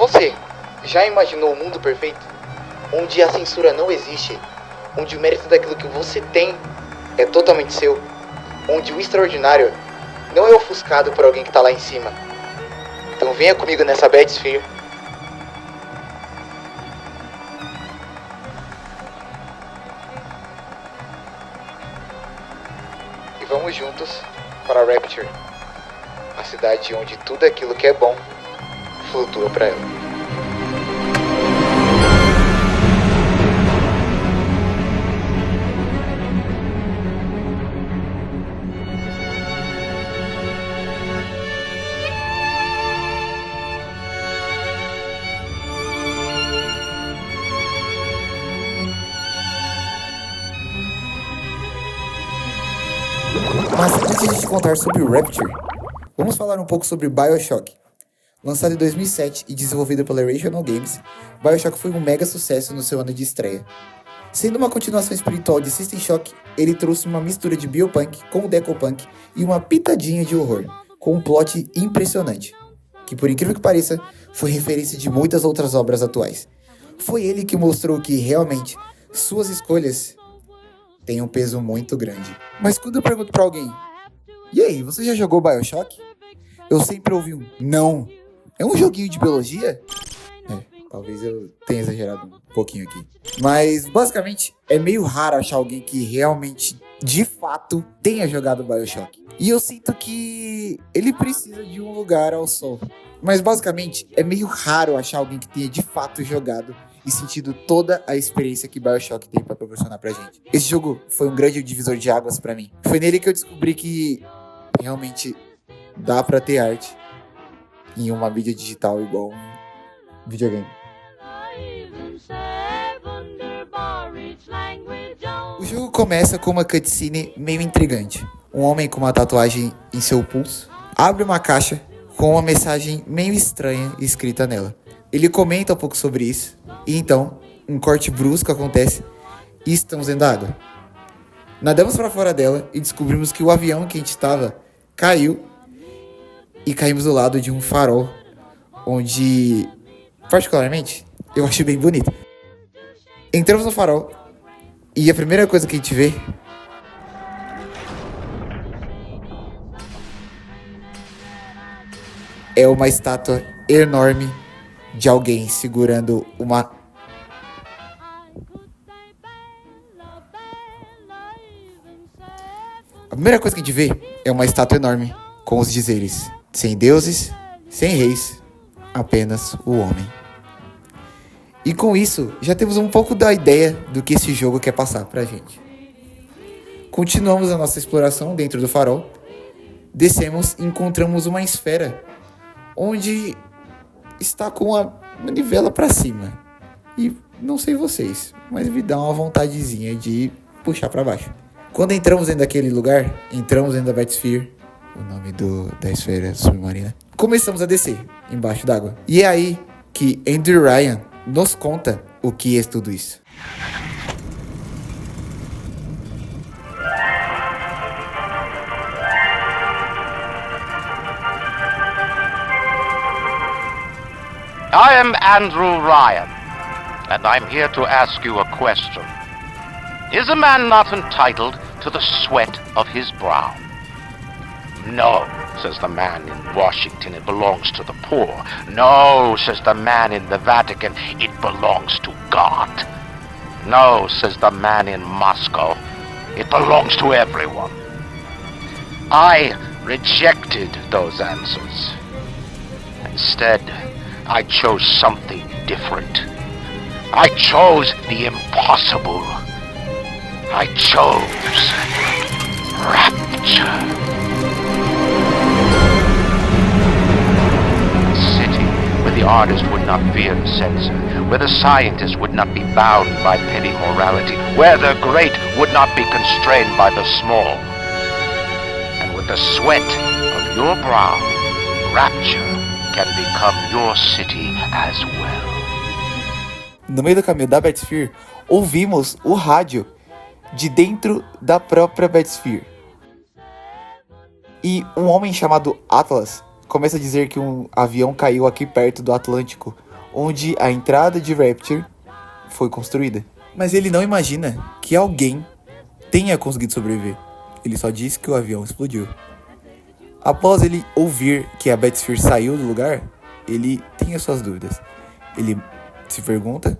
Você já imaginou um mundo perfeito? Onde a censura não existe, onde o mérito daquilo que você tem é totalmente seu, onde o extraordinário não é ofuscado por alguém que tá lá em cima. Então venha comigo nessa Bad Sphere. E vamos juntos para Rapture, a cidade onde tudo aquilo que é bom flutua para ela. Mas antes de te contar sobre o Rapture, vamos falar um pouco sobre BioShock. Lançado em 2007 e desenvolvido pela Irrational Games, BioShock foi um mega sucesso no seu ano de estreia. Sendo uma continuação espiritual de System Shock, ele trouxe uma mistura de biopunk com decopunk e uma pitadinha de horror, com um plot impressionante, que por incrível que pareça, foi referência de muitas outras obras atuais. Foi ele que mostrou que realmente suas escolhas têm um peso muito grande. Mas quando eu pergunto pra alguém, e aí, você já jogou BioShock? Eu sempre ouvi um não. É um joguinho de biologia? Talvez eu tenha exagerado um pouquinho aqui. Mas, basicamente, é meio raro achar alguém que realmente, de fato, tenha jogado BioShock. E eu sinto que ele precisa de um lugar ao sol. Mas, basicamente, é meio raro achar alguém que tenha, de fato, jogado e sentido toda a experiência que BioShock tem pra proporcionar pra gente. Esse jogo foi um grande divisor de águas pra mim. Foi nele que eu descobri que realmente dá pra ter arte em uma mídia digital igual um videogame. O jogo começa com uma cutscene meio intrigante. Um homem com uma tatuagem em seu pulso abre uma caixa com uma mensagem meio estranha escrita nela. Ele comenta um pouco sobre isso, e então um corte brusco acontece e estamos dentro da água. Nadamos para fora dela e descobrimos que o avião que a gente estava caiu e caímos do lado de um farol, onde, particularmente, eu achei bem bonito. Entramos no farol e a primeira coisa que a gente vê é uma estátua enorme de alguém segurando uma... A primeira coisa que a gente vê é uma estátua enorme com os dizeres: sem deuses, sem reis, apenas o homem. E com isso, já temos um pouco da ideia do que esse jogo quer passar pra gente. Continuamos a nossa exploração dentro do farol. Descemos e encontramos uma esfera onde está com a manivela pra cima. E não sei vocês, mas me dá uma vontadezinha de puxar pra baixo. Quando entramos dentro daquele lugar, entramos dentro da Bad Sphere, o nome da esfera submarina, começamos a descer embaixo d'água. E é aí que Andrew Ryan nos conta o que é tudo isso. I am Andrew Ryan, and I'm here to ask you a question. Is a man not entitled to the sweat of his brow? No, says the man in Washington, it belongs to the poor. No, says the man in the Vatican, it belongs to God. No, says the man in Moscow, it belongs to everyone. I rejected those answers. Instead, I chose something different. I chose the impossible. I chose Rapture. A city where the artist would not fear the censor, where the scientist would not be bound by petty morality, where the great would not be constrained by the small. And with the sweat of your brow, Rapture can become your city as well. No meio do caminho da Bad Sphere, ouvimos o rádio de dentro da própria Bad Sphere. E um homem chamado Atlas começa a dizer que um avião caiu aqui perto do Atlântico, onde a entrada de Rapture foi construída. Mas ele não imagina que alguém tenha conseguido sobreviver. Ele só diz que o avião explodiu. Após ele ouvir que a Batsphere saiu do lugar, ele tem as suas dúvidas. Ele se pergunta,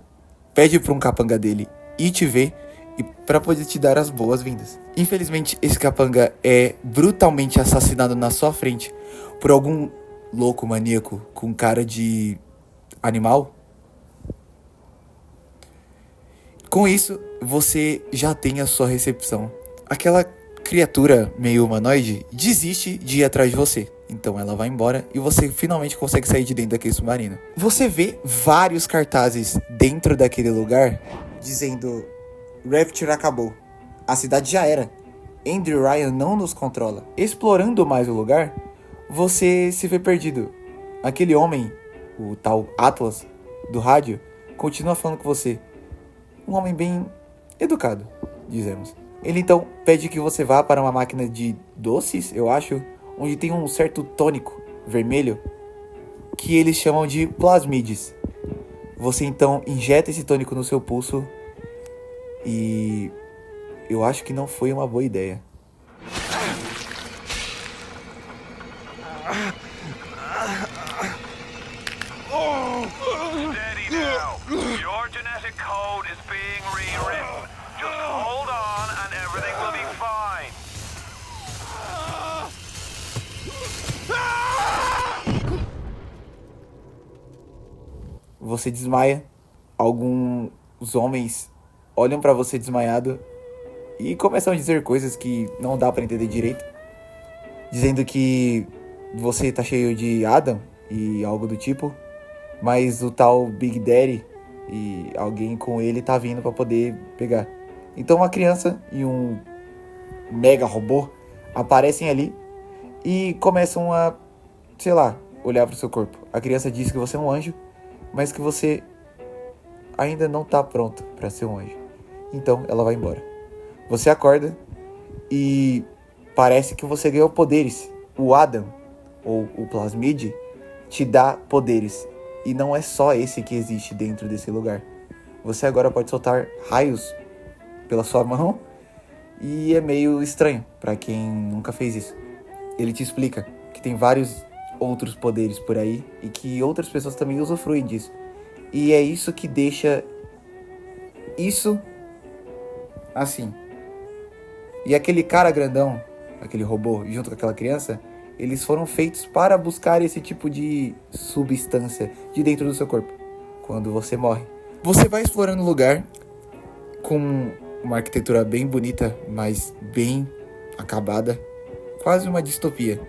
pede para um capanga dele ir te ver e para poder te dar as boas-vindas. Infelizmente, esse capanga é brutalmente assassinado na sua frente por algum louco maníaco com cara de animal. Com isso, você já tem a sua recepção. Aquela criatura meio humanoide desiste de ir atrás de você. Então ela vai embora e você finalmente consegue sair de dentro daquele submarino. Você vê vários cartazes dentro daquele lugar dizendo: Rapture acabou. A cidade já era. Andrew Ryan não nos controla. Explorando mais o lugar, você se vê perdido. Aquele homem, o tal Atlas, do rádio, continua falando com você. Um homem bem educado, dizemos. Ele então pede que você vá para uma máquina de doces, eu acho, onde tem um certo tônico vermelho que eles chamam de plasmides. Você então injeta esse tônico no seu pulso e eu acho que não foi uma boa ideia. Steady now. Your genetic code is being rewritten. Just hold on and everything will be fine. Você desmaia. Alguns homens olham pra você desmaiado e começam a dizer coisas que não dá pra entender direito. Dizendo que você tá cheio de Adam e algo do tipo. Mas o tal Big Daddy e alguém com ele tá vindo pra poder pegar. Então uma criança e um mega robô aparecem ali e começam a, sei lá, olhar pro seu corpo. A criança diz que você é um anjo, mas que você ainda não tá pronto pra ser um anjo. Então ela vai embora. Você acorda e parece que você ganhou poderes. O Adam, ou o Plasmid, te dá poderes. E não é só esse que existe dentro desse lugar. Você agora pode soltar raios pela sua mão. E é meio estranho pra quem nunca fez isso. Ele te explica que tem vários outros poderes por aí e que outras pessoas também usufruem disso. E é isso que deixa isso assim. E aquele cara grandão, aquele robô, junto com aquela criança, eles foram feitos para buscar esse tipo de substância de dentro do seu corpo, quando você morre. Você vai explorando o lugar com uma arquitetura bem bonita, mas bem acabada, quase uma distopia.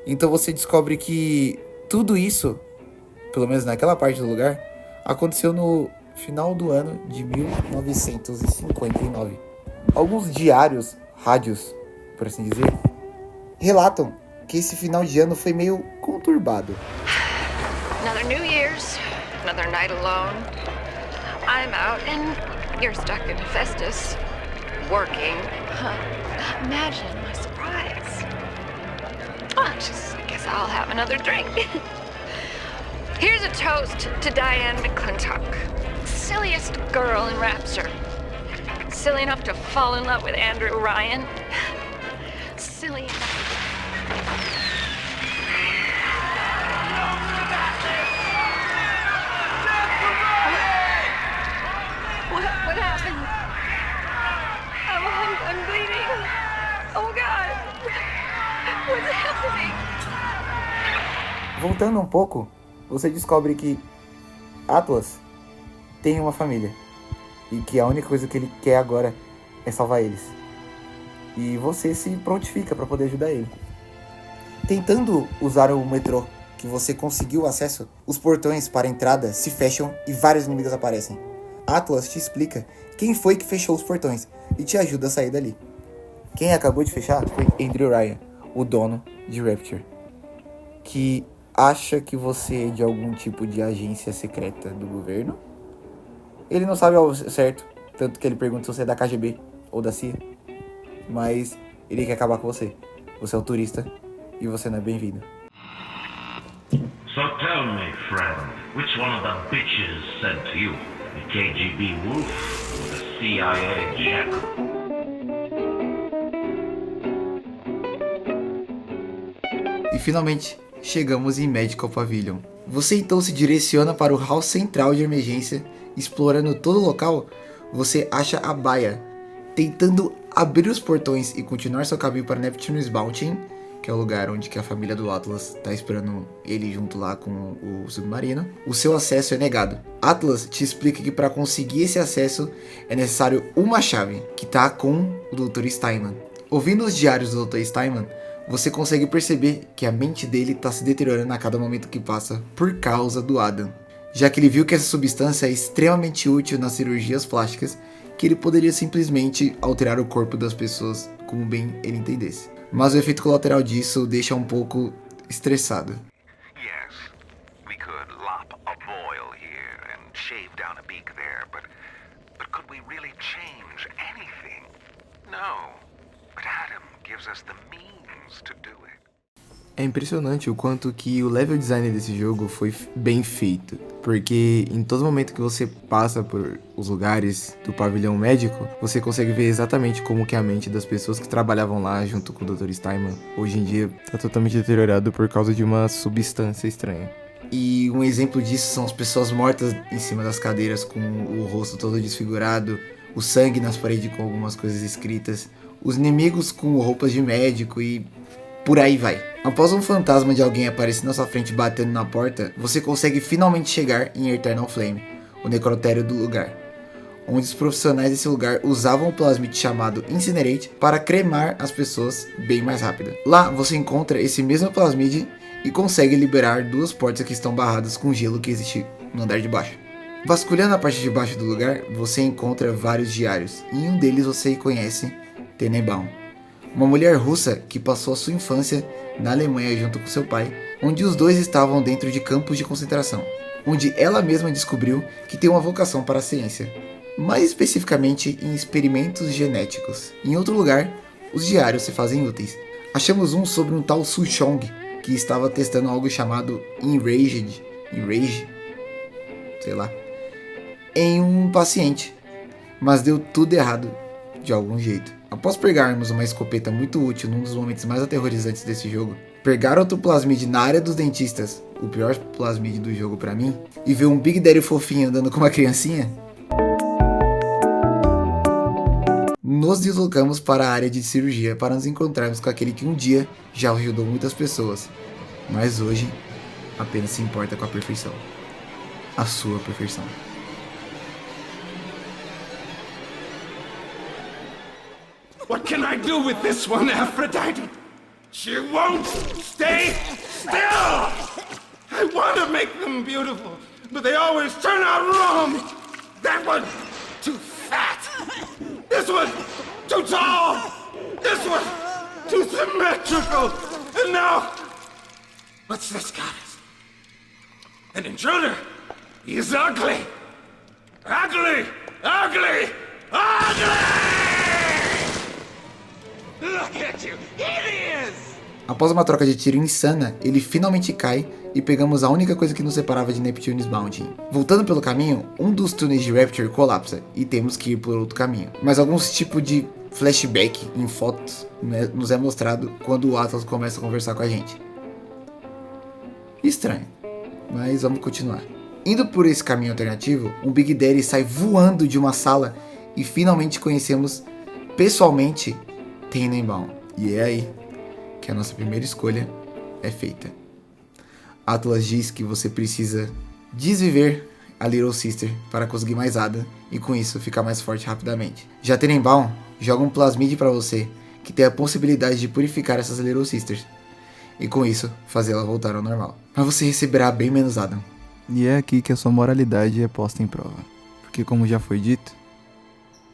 Então você descobre que tudo isso, pelo menos naquela parte do lugar, aconteceu no final do ano de 1959. Alguns diários, rádios, por assim dizer, relatam que esse final de ano foi meio conturbado. Another New Year's, another night alone. I'm out and you're stuck in Festus, working. Imagine my surprise. I guess I'll have another drink. Here's a toast to Diane McClintock, silliest girl in Rapture. Silly enough to fall in love with Andrew Ryan. Silly enough. What happened? I'm bleeding. Oh God. What's happening? Voltando um pouco, você descobre que Atlas tem uma família e que a única coisa que ele quer agora é salvar eles. E você se prontifica para poder ajudar ele. Tentando usar o metrô que você conseguiu acesso, os portões para a entrada se fecham e vários inimigos aparecem. Atlas te explica quem foi que fechou os portões e te ajuda a sair dali. Quem acabou de fechar foi Andrew Ryan, o dono de Rapture, que acha que você é de algum tipo de agência secreta do governo. Ele não sabe ao certo, tanto que ele pergunta se você é da KGB ou da CIA, mas ele quer acabar com você. Você é um turista e você não é bem-vindo. So tell me, friend, which one of the bitches sent you? The KGB Wolf or the CIA Jackal? E finalmente, chegamos em Medical Pavilion. Você então se direciona para o hall central de emergência. Explorando todo o local, você acha a Baia, tentando abrir os portões e continuar seu caminho para Neptune's Bounty, que é o lugar onde que a família do Atlas está esperando ele junto lá com o submarino. O seu acesso é negado. Atlas te explica que para conseguir esse acesso é necessário uma chave, que está com o Dr. Steinman. Ouvindo os diários do Dr. Steinman, você consegue perceber que a mente dele está se deteriorando a cada momento que passa por causa do Adam, já que ele viu que essa substância é extremamente útil nas cirurgias plásticas, que ele poderia simplesmente alterar o corpo das pessoas como bem ele entendesse. Mas o efeito colateral disso o deixa um pouco estressado. Yes, we could lop a boil here and shave down a beak there, but could we really change anything? No, but Adam gives us the means to do it. É impressionante o quanto que o level design desse jogo foi bem feito, porque em todo momento que você passa por os lugares do pavilhão médico, você consegue ver exatamente como que a mente das pessoas que trabalhavam lá junto com o Dr. Steinman hoje em dia está totalmente deteriorado por causa de uma substância estranha. E um exemplo disso são as pessoas mortas em cima das cadeiras com o rosto todo desfigurado, o sangue nas paredes com algumas coisas escritas, os inimigos com roupas de médico e por aí vai. Após um fantasma de alguém aparecer na sua frente batendo na porta, você consegue finalmente chegar em Eternal Flame, o necrotério do lugar, onde os profissionais desse lugar usavam o plasmid chamado Incinerate para cremar as pessoas bem mais rápido. Lá você encontra esse mesmo plasmid e consegue liberar duas portas que estão barradas com gelo que existe no andar de baixo. Vasculhando a parte de baixo do lugar, você encontra vários diários, e em um deles você conhece Tenenbaum, uma mulher russa que passou a sua infância na Alemanha junto com seu pai, onde os dois estavam dentro de campos de concentração, onde ela mesma descobriu que tem uma vocação para a ciência, mais especificamente em experimentos genéticos. Em outro lugar, os diários se fazem úteis. Achamos um sobre um tal Su Chong, que estava testando algo chamado Enrage, sei lá, em um paciente, mas deu tudo errado de algum jeito. Após pegarmos uma escopeta muito útil num dos momentos mais aterrorizantes desse jogo, pegar outro plasmid na área dos dentistas, o pior plasmid do jogo pra mim, e ver um Big Daddy fofinho andando com uma criancinha, nos deslocamos para a área de cirurgia para nos encontrarmos com aquele que um dia já ajudou muitas pessoas, mas hoje apenas se importa com a perfeição. A sua perfeição. What can I do with this one, Aphrodite? She won't stay still! I want to make them beautiful, but they always turn out wrong! That one, too fat! This one, too tall! This one, too symmetrical! And now, what's this goddess? An intruder! He's ugly! Ugly! Ugly! Ugly! Look at you! Here he is! Após uma troca de tiro insana, ele finalmente cai e pegamos a única coisa que nos separava de Neptune's Bounty. Voltando pelo caminho, um dos túneis de Rapture colapsa e temos que ir por outro caminho. Mas alguns tipos de flashback em fotos nos é mostrado quando o Atlas começa a conversar com a gente. Estranho, mas vamos continuar. Indo por esse caminho alternativo, um Big Daddy sai voando de uma sala e finalmente conhecemos pessoalmente Tenenbaum. E é aí que a nossa primeira escolha é feita. Atlas diz que você precisa desviver a Little Sister para conseguir mais Ada e com isso ficar mais forte rapidamente. Já Tenenbaum joga um plasmid para você que tem a possibilidade de purificar essas Little Sisters e com isso fazê-la voltar ao normal. Mas você receberá bem menos Adam. E é aqui que a sua moralidade é posta em prova. Porque como já foi dito,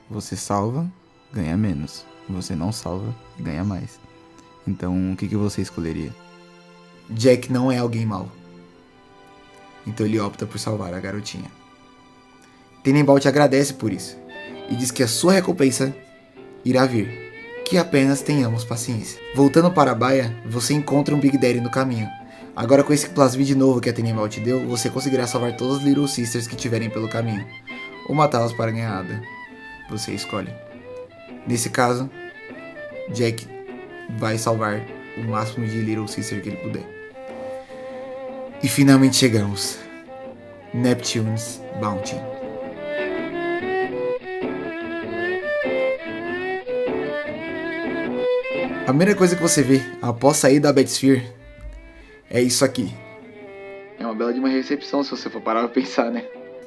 você salva, ganha menos. Você não salva, ganha mais. Então, o que você escolheria? Jack não é alguém mau. Então ele opta por salvar a garotinha. Tenenbaum te agradece por isso e diz que a sua recompensa irá vir. Que apenas tenhamos paciência. Voltando para a baia, você encontra um Big Daddy no caminho, Agora com esse plasmid novo que a Tenenbaum te deu, você conseguirá salvar todas as Little Sisters que tiverem pelo caminho, ou matá-las para ganhar Ada. Você escolhe. Nesse caso, Jack vai salvar o máximo de Little Sister que ele puder. E finalmente chegamos. Neptune's Bounty. A primeira coisa que você vê após sair da Batsphere é isso aqui. É uma bela de uma recepção se você for parar pra pensar, né?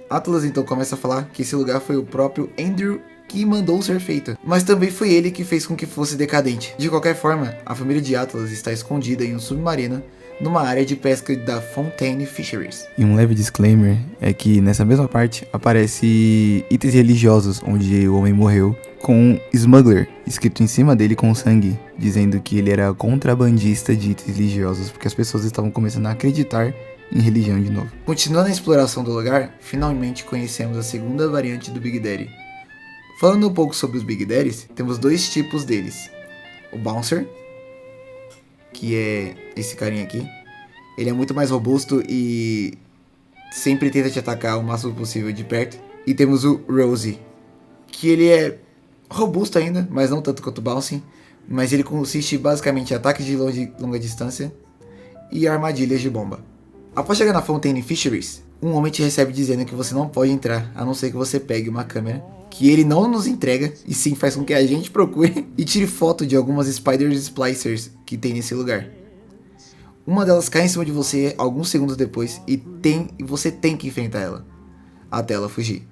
Atlas então começa a falar que esse lugar foi o próprio Andrew que mandou ser feito, mas também foi ele que fez com que fosse decadente. De qualquer forma, a família de Atlas está escondida em um submarino numa área de pesca da Fontaine Fisheries. E um leve disclaimer é que nessa mesma parte aparece itens religiosos onde o homem morreu com Smuggler escrito em cima dele com sangue, dizendo que ele era contrabandista de itens religiosos porque as pessoas estavam começando a acreditar em religião de novo. Continuando a exploração do lugar, finalmente conhecemos a segunda variante do Big Daddy. Falando um pouco sobre os Big Daddies, temos dois tipos deles. O Bouncer, que é esse carinha aqui. Ele é muito mais robusto e sempre tenta te atacar o máximo possível de perto. E temos o Rosie, que ele é robusto ainda, mas não tanto quanto o Bouncing. Mas ele consiste basicamente em ataques de longa distância e armadilhas de bomba. Após chegar na Fontaine Fisheries, um homem te recebe dizendo que você não pode entrar, a não ser que você pegue uma câmera, que ele não nos entrega, e sim faz com que a gente procure e tire foto de algumas Spiders Splicers que tem nesse lugar. Uma delas cai em cima de você alguns segundos depois e você tem que enfrentar ela, até ela fugir.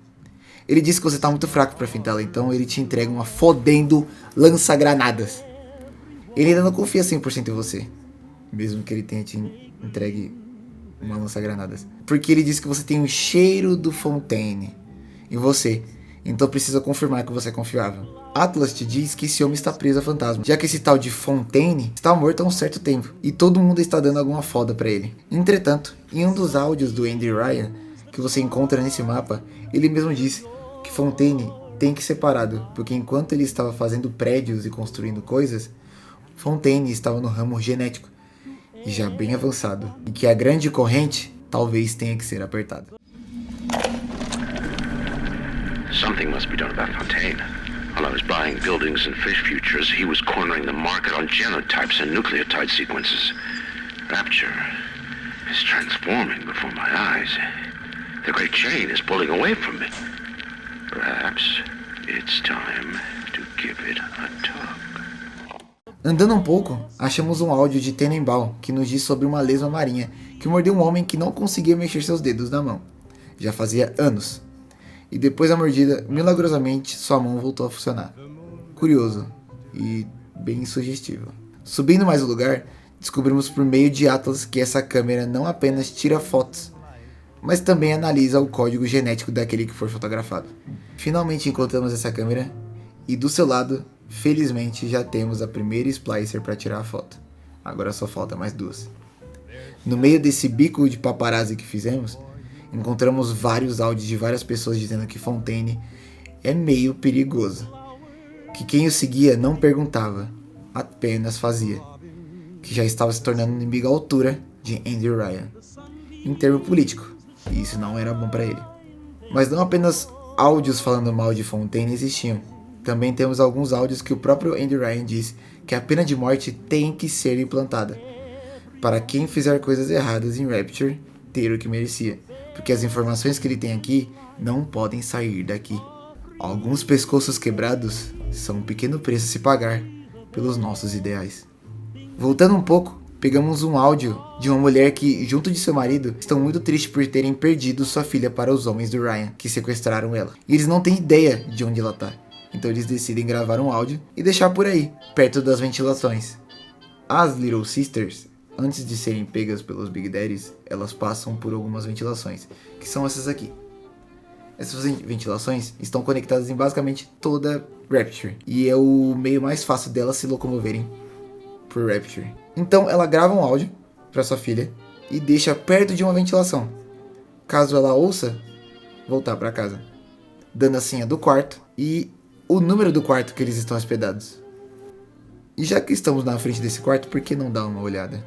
Ele diz que você tá muito fraco pra enfrentá-la, então ele te entrega uma fodendo lança-granadas. Ele ainda não confia 100% em você, mesmo que ele tenha te entregue uma lança-granadas. Porque ele diz que você tem o cheiro do Fontaine em você, então precisa confirmar que você é confiável. Atlas te diz que esse homem está preso a fantasma, já que esse tal de Fontaine está morto há um certo tempo, e todo mundo está dando alguma foda pra ele. Entretanto, em um dos áudios do Andy Ryan, que você encontra nesse mapa, ele mesmo disse que Fontaine tem que ser parado, porque enquanto ele estava fazendo prédios e construindo coisas, Fontaine estava no ramo genético, e já bem avançado, e que a grande corrente talvez tenha que ser apertada. Something must be done about Fontaine. While I was buying buildings and fish futures, he was cornering the market on genotypes and nucleotide sequences. Rapture is transforming before my eyes. The great chain is pulling away from me. Perhaps it's time to give it a tug. Andando um pouco, achamos um áudio de Tenenbaum que nos diz sobre uma lesma marinha que mordeu um homem que não conseguia mexer seus dedos na mão. Já fazia anos. E depois da mordida, milagrosamente, sua mão voltou a funcionar. Curioso e bem sugestivo. Subindo mais o lugar, descobrimos por meio de Atlas que essa câmera não apenas tira fotos, mas também analisa o código genético daquele que for fotografado. Finalmente encontramos essa câmera e do seu lado, felizmente, já temos a primeira splicer para tirar a foto. Agora só falta mais duas. No meio desse bico de paparazzi que fizemos, encontramos vários áudios de várias pessoas dizendo que Fontaine é meio perigoso, que quem o seguia não perguntava, apenas fazia, que já estava se tornando inimigo à altura de Andy Ryan, em termo político, e isso não era bom para ele. Mas não apenas áudios falando mal de Fontaine existiam, também temos alguns áudios que o próprio Andy Ryan diz que a pena de morte tem que ser implantada, para quem fizer coisas erradas em Rapture ter o que merecia. Porque as informações que ele tem aqui não podem sair daqui. Alguns pescoços quebrados são um pequeno preço a se pagar pelos nossos ideais. Voltando um pouco, pegamos um áudio de uma mulher que, junto de seu marido, estão muito tristes por terem perdido sua filha para os homens do Ryan, que sequestraram ela. E eles não têm ideia de onde ela está. Então eles decidem gravar um áudio e deixar por aí, perto das ventilações. As Little Sisters, antes de serem pegas pelos Big Daddies, elas passam por algumas ventilações, que são essas aqui. Essas ventilações estão conectadas em basicamente toda Rapture, e é o meio mais fácil delas se locomoverem por Rapture. Então ela grava um áudio para sua filha e deixa perto de uma ventilação, caso ela ouça voltar para casa, dando a senha do quarto e o número do quarto que eles estão hospedados. E já que estamos na frente desse quarto, por que não dar uma olhada?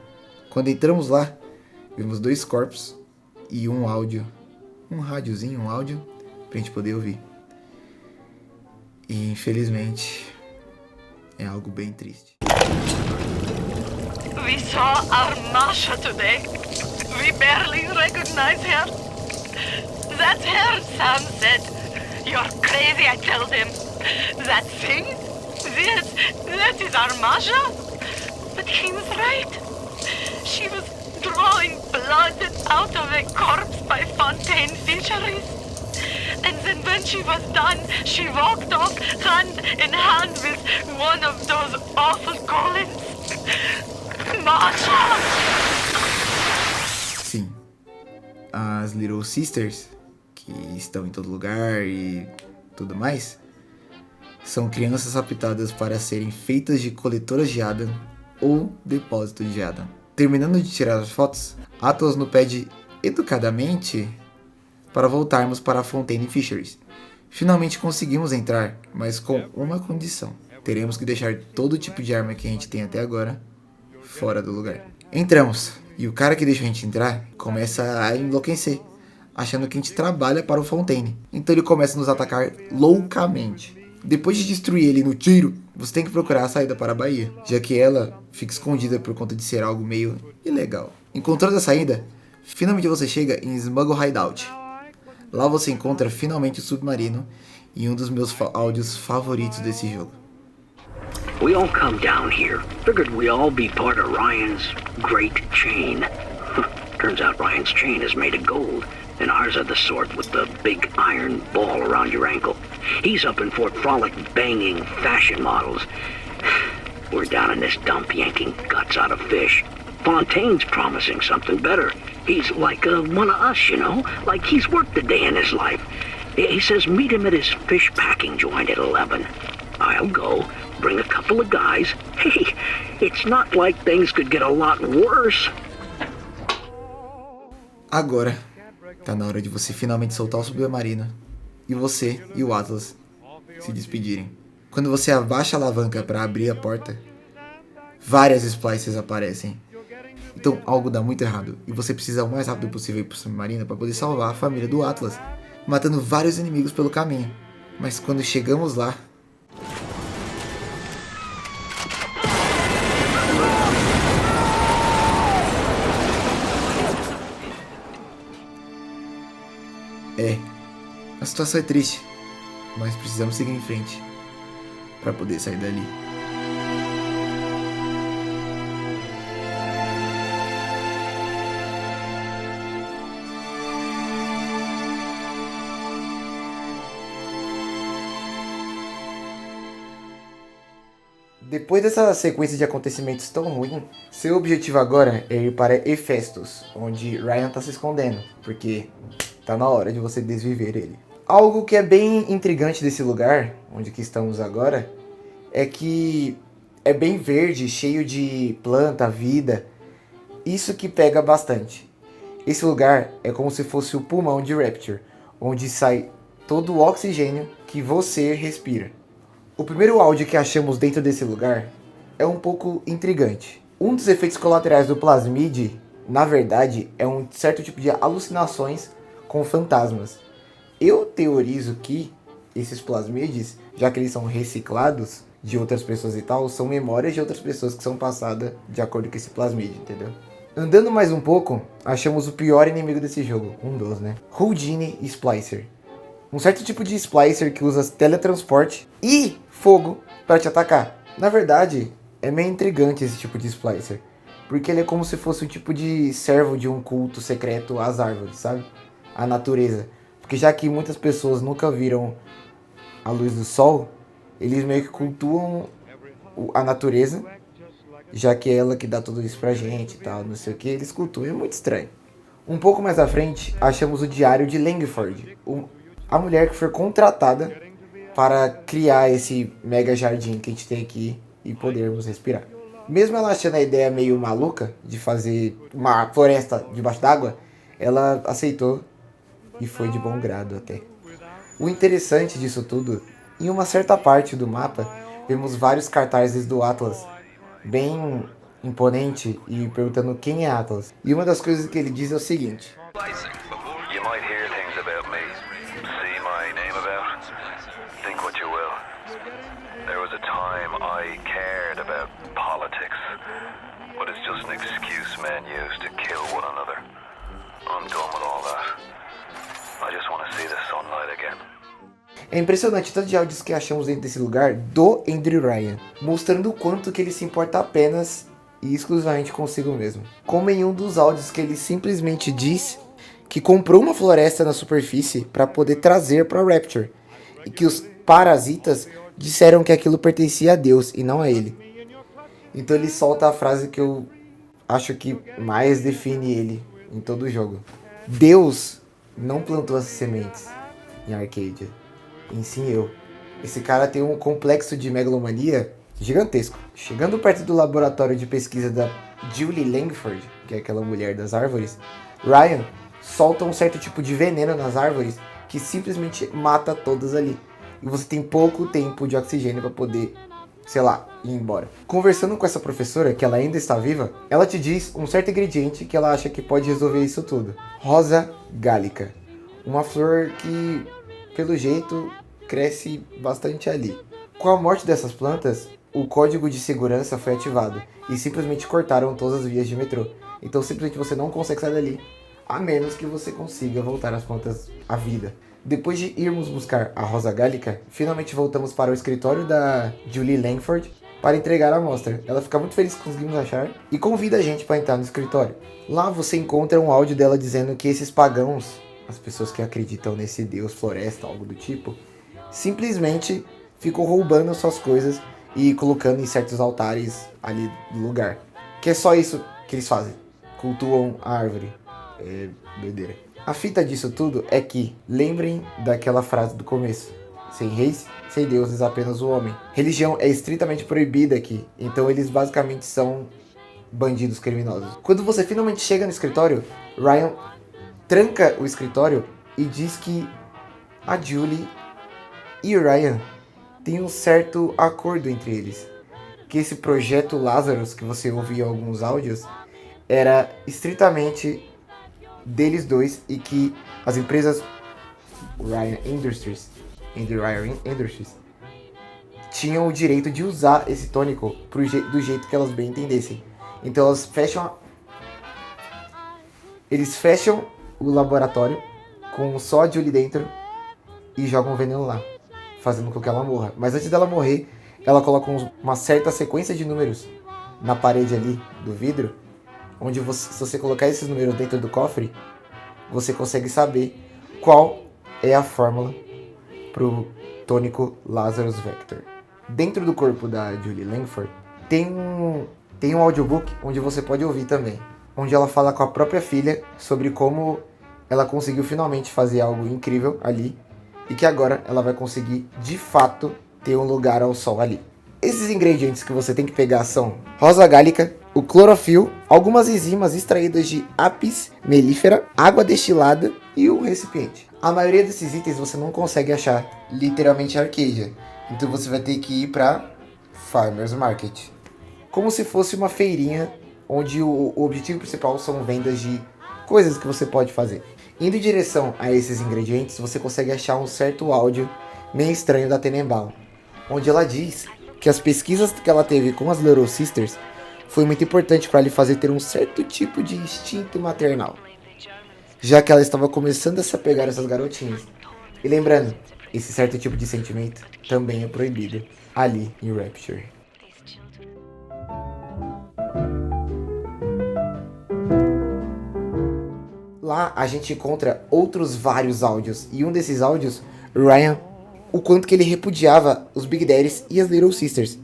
Quando entramos lá, Vimos 2 corpos e um áudio. Um rádiozinho, um áudio, pra gente poder ouvir. E infelizmente é algo bem triste. We saw our Masha today. We barely recognize her. That's her, Sam said. You're crazy, I told him. That thing? That is our Masha? But he was right. She was drawing blood out of a corpse by Fontaine Fisheries. And then when she was done, she walked off hand in hand with one of those awful Collins. Masha! Sim, as Little Sisters, que estão em todo lugar e tudo mais, são crianças raptadas para serem feitas de coletoras de Adam ou depósito de Adam. Terminando de tirar as fotos, Atlas nos pede educadamente para voltarmos para a Fontaine Fisheries. Finalmente conseguimos entrar, mas com uma condição. Teremos que deixar todo tipo de arma que a gente tem até agora fora do lugar. Entramos, e o cara que deixou a gente entrar começa a enlouquecer, achando que a gente trabalha para o Fontaine. Então ele começa a nos atacar loucamente. Depois de destruir ele no tiro, você tem que procurar a saída para a Baía, já que ela fica escondida por conta de ser algo meio ilegal. Encontrando a saída, finalmente você chega em Smuggle Hideout. Lá você encontra finalmente o submarino e um dos meus áudios favoritos desse jogo. We all come down here. Figured we all be part of Ryan's great chain. Turns out Ryan's chain is made of gold, and ours are the sort with the big iron ball around your ankle. He's up in Fort Frolic banging fashion models. We're down in this dump yanking guts out of fish. Fontaine's promising something better. He's like one of us, you know? Like he's worked a day in his life. He says meet him at his fish packing joint at 11. I'll go, bring a couple of guys. Hey, it's not like things could get a lot worse. Agora, tá na hora de você finalmente soltar o submarino e você e o Atlas se despedirem. Quando você abaixa a alavanca para abrir a porta, várias splices aparecem. Então algo dá muito errado e você precisa o mais rápido possível ir pro submarino para poder salvar a família do Atlas, matando vários inimigos pelo caminho. Mas quando chegamos lá, a situação é triste, mas precisamos seguir em frente para poder sair dali. Depois dessa sequência de acontecimentos tão ruim, seu objetivo agora é ir para Hephaestus, onde Ryan tá se escondendo, porque tá na hora de você desviver ele. Algo que é bem intrigante desse lugar, onde que estamos agora, é que é bem verde, cheio de planta, vida. Isso que pega bastante. Esse lugar é como se fosse o pulmão de Rapture, onde sai todo o oxigênio que você respira. O primeiro áudio que achamos dentro desse lugar é um pouco intrigante. Um dos efeitos colaterais do plasmide, na verdade, é um certo tipo de alucinações com fantasmas. Eu teorizo que esses plasmides, já que eles são reciclados de outras pessoas e tal, são memórias de outras pessoas que são passadas de acordo com esse plasmide, entendeu? Andando mais um pouco, achamos o pior inimigo desse jogo, um dos, né? Houdini Splicer. Um certo tipo de Splicer que usa teletransporte e fogo para te atacar. Na verdade, é meio intrigante esse tipo de Splicer, porque ele é como se fosse um tipo de servo de um culto secreto às árvores, sabe? À natureza. Porque já que muitas pessoas nunca viram a luz do sol, eles meio que cultuam a natureza, já que é ela que dá tudo isso pra gente e tal, não sei o que, eles cultuam. É muito estranho. Um pouco mais à frente, achamos o diário de Langford, a mulher que foi contratada para criar esse mega jardim que a gente tem aqui e podermos respirar. Mesmo ela achando a ideia meio maluca de fazer uma floresta debaixo d'água, ela aceitou e foi de bom grado até. O interessante disso tudo, em uma certa parte do mapa, vemos vários cartazes do Atlas, bem imponente e perguntando quem é Atlas. E uma das coisas que ele diz é o seguinte: You might hear things about me, see my name about, think what you will. There was a time I cared about politics, but it's just an excuse men use to kill one another. I'm done with all that. I just want to see the sunlight again. É impressionante o tanto de áudios que achamos dentro desse lugar do Andrew Ryan, mostrando o quanto que ele se importa apenas e exclusivamente consigo mesmo. Como em um dos áudios que ele simplesmente diz que comprou uma floresta na superfície para poder trazer para Rapture, e que os parasitas disseram que aquilo pertencia a Deus e não a ele. Então ele solta a frase que eu acho que mais define ele em todo o jogo: Deus não plantou essas sementes em Arcadia, em sim eu. Esse cara tem um complexo de megalomania gigantesco. Chegando perto do laboratório de pesquisa da Julie Langford, que é aquela mulher das árvores, Ryan solta um certo tipo de veneno nas árvores que simplesmente mata todas ali. E você tem pouco tempo de oxigênio para poder, sei lá, ir embora. Conversando com essa professora, que ela ainda está viva, ela te diz um certo ingrediente que ela acha que pode resolver isso tudo: Rosa Gallica. Uma flor que, pelo jeito, cresce bastante ali. Com a morte dessas plantas, o código de segurança foi ativado e simplesmente cortaram todas as vias de metrô. Então simplesmente você não consegue sair dali, a menos que você consiga voltar as plantas à vida. Depois de irmos buscar a Rosa Gallica, finalmente voltamos para o escritório da Julie Langford para entregar a amostra. Ela fica muito feliz que conseguimos achar e convida a gente para entrar no escritório. Lá você encontra um áudio dela dizendo que esses pagãos, as pessoas que acreditam nesse deus floresta, algo do tipo, simplesmente ficam roubando suas coisas e colocando em certos altares ali no lugar. Que é só isso que eles fazem: cultuam a árvore. É doideira. A fita disso tudo é que, lembrem daquela frase do começo: sem reis, sem deuses, apenas o homem. Religião é estritamente proibida aqui, então eles basicamente são bandidos criminosos. Quando você finalmente chega no escritório, Ryan tranca o escritório e diz que a Julie e o Ryan têm um certo acordo entre eles. Que esse projeto Lazarus, que você ouve em alguns áudios, era estritamente deles dois e que as empresas Ryan Industries tinham o direito de usar esse tônico do jeito que elas bem entendessem. Então eles fecham o laboratório com só a Julie dentro e jogam veneno lá, fazendo com que ela morra. Mas antes dela morrer, ela coloca uma certa sequência de números na parede ali do vidro, onde se você colocar esses números dentro do cofre, você consegue saber qual é a fórmula pro tônico Lazarus Vector. Dentro do corpo da Julie Langford tem um audiobook onde você pode ouvir também, onde ela fala com a própria filha sobre como ela conseguiu finalmente fazer algo incrível ali e que agora ela vai conseguir de fato ter um lugar ao sol ali. Esses ingredientes que você tem que pegar são rosa gálica, o clorofil, algumas enzimas extraídas de Apis mellifera, água destilada e um recipiente. A maioria desses itens você não consegue achar literalmente em Arcadia, então você vai ter que ir para Farmers Market, como se fosse uma feirinha onde o objetivo principal são vendas de coisas que você pode fazer. Indo em direção a esses ingredientes, você consegue achar um certo áudio meio estranho da Tenenbaum, onde ela diz que as pesquisas que ela teve com as Little Sisters foi muito importante para lhe fazer ter um certo tipo de instinto maternal, já que ela estava começando a se apegar a essas garotinhas. E lembrando, esse certo tipo de sentimento também é proibido ali em Rapture. Lá a gente encontra outros vários áudios, e um desses áudios, Ryan, o quanto que ele repudiava os Big Daddies e as Little Sisters,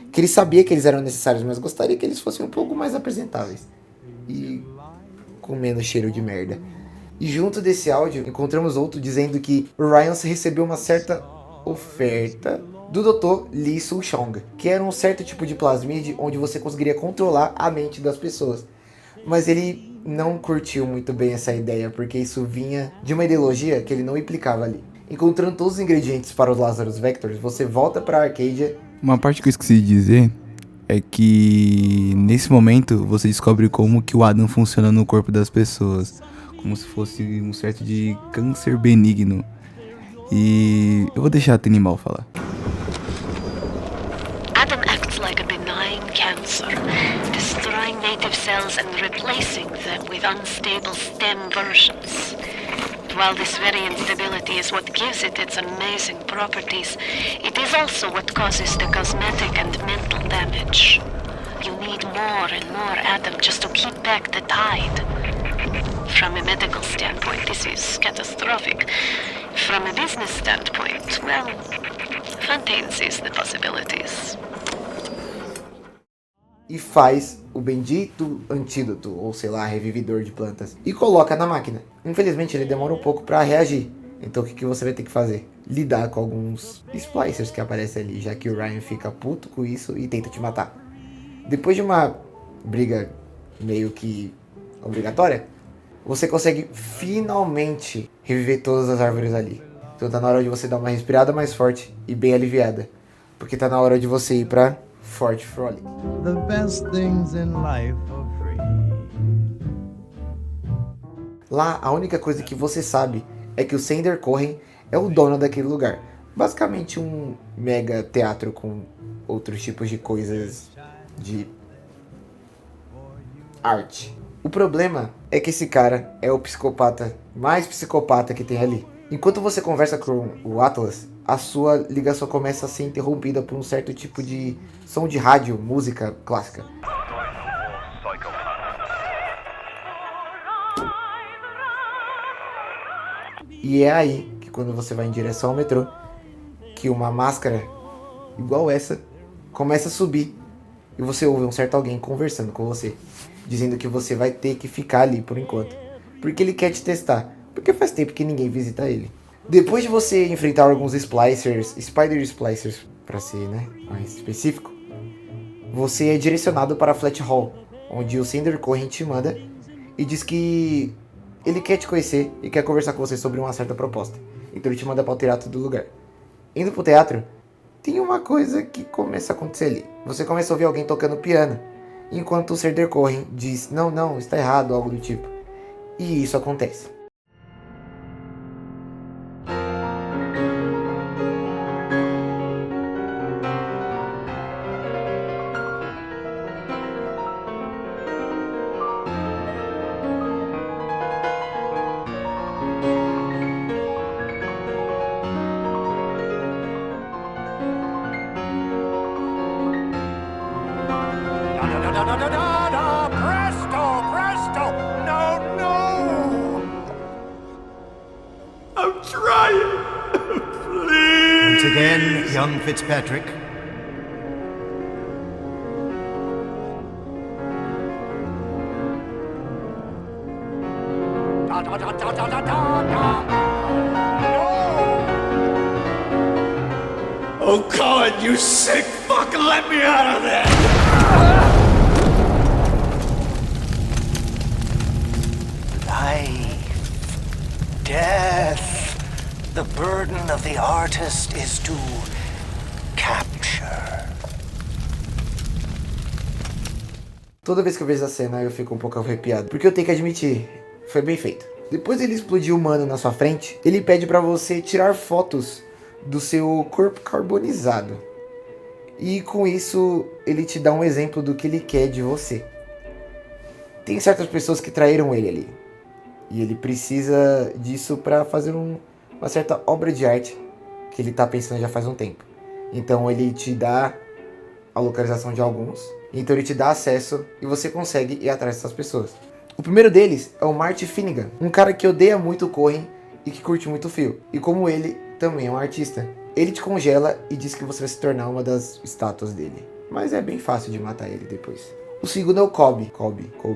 que ele sabia que eles eram necessários, mas gostaria que eles fossem um pouco mais apresentáveis e com menos cheiro de merda. E junto desse áudio encontramos outro dizendo que o Ryan recebeu uma certa oferta do Dr. Lee Soo-chong, que era um certo tipo de plasmide onde você conseguiria controlar a mente das pessoas. Mas ele não curtiu muito bem essa ideia, porque isso vinha de uma ideologia que ele não implicava ali. Encontrando todos os ingredientes para os Lazarus Vectors, você volta para Arcadia. Uma parte que eu esqueci de dizer é que nesse momento você descobre como que o Adam funciona no corpo das pessoas, como se fosse um certo de câncer benigno. E eu vou deixar a Tenimal falar. Adam acts like a benign cancer, destroying native cells and replacing them with unstable stem versions. While this very instability is what gives it its amazing properties, it is also what causes the cosmetic and mental damage. You need more and more Adam just to keep back the tide. From a medical standpoint, this is catastrophic. From a business standpoint, well, Fontaine sees the possibilities. E faz o bendito antídoto, ou sei lá, revividor de plantas, e coloca na máquina. Infelizmente ele demora um pouco pra reagir. Então o que você vai ter que fazer? Lidar com alguns splicers que aparecem ali, já que o Ryan fica puto com isso e tenta te matar. Depois de uma briga meio que obrigatória, você consegue finalmente reviver todas as árvores ali. Então tá na hora de você dar uma respirada mais forte e bem aliviada, porque tá na hora de você ir pra Fort Frolic. The best things in life are free. Lá, a única coisa que você sabe é que o Sander Cohen é o dono daquele lugar. Basicamente um mega teatro com outros tipos de coisas de arte. O problema é que esse cara é o psicopata mais psicopata que tem ali. Enquanto você conversa com o Atlas, a sua ligação começa a ser interrompida por um certo tipo de som de rádio, música clássica. E é aí que quando você vai em direção ao metrô, que uma máscara igual essa começa a subir e você ouve um certo alguém conversando com você, dizendo que você vai ter que ficar ali por enquanto, porque ele quer te testar, porque faz tempo que ninguém visita ele. Depois de você enfrentar alguns splicers, spider splicers para ser mais específico, você é direcionado para Flat Hall, onde o Sander Cohen te manda e diz que ele quer te conhecer e quer conversar com você sobre uma certa proposta. Então ele te manda para o teatro do lugar. Indo pro teatro, tem uma coisa que começa a acontecer ali. Você começa a ouvir alguém tocando piano, enquanto o Sander Cohen diz, não, está errado, algo do tipo. E isso acontece. Presto! No! I'm trying! Please! Once again, young Fitzpatrick. Oh God, you sick fuck! Let me out of there! Life, death, the burden of the artist is to capture. Toda vez que eu vejo essa cena eu fico um pouco arrepiado, porque eu tenho que admitir, foi bem feito. Depois dele explodir o humano na sua frente, ele pede pra você tirar fotos do seu corpo carbonizado. E com isso, ele te dá um exemplo do que ele quer de você. Tem certas pessoas que traíram ele ali. E ele precisa disso pra fazer uma certa obra de arte que ele tá pensando já faz um tempo. Então ele te dá a localização de alguns. Então ele te dá acesso e você consegue ir atrás dessas pessoas. O primeiro deles é o Marty Finnegan, um cara que odeia muito o Cohen e que curte muito o Phil. E como ele, também é um artista. Ele te congela e diz que você vai se tornar uma das estátuas dele. Mas é bem fácil de matar ele depois. O segundo é o Kobe,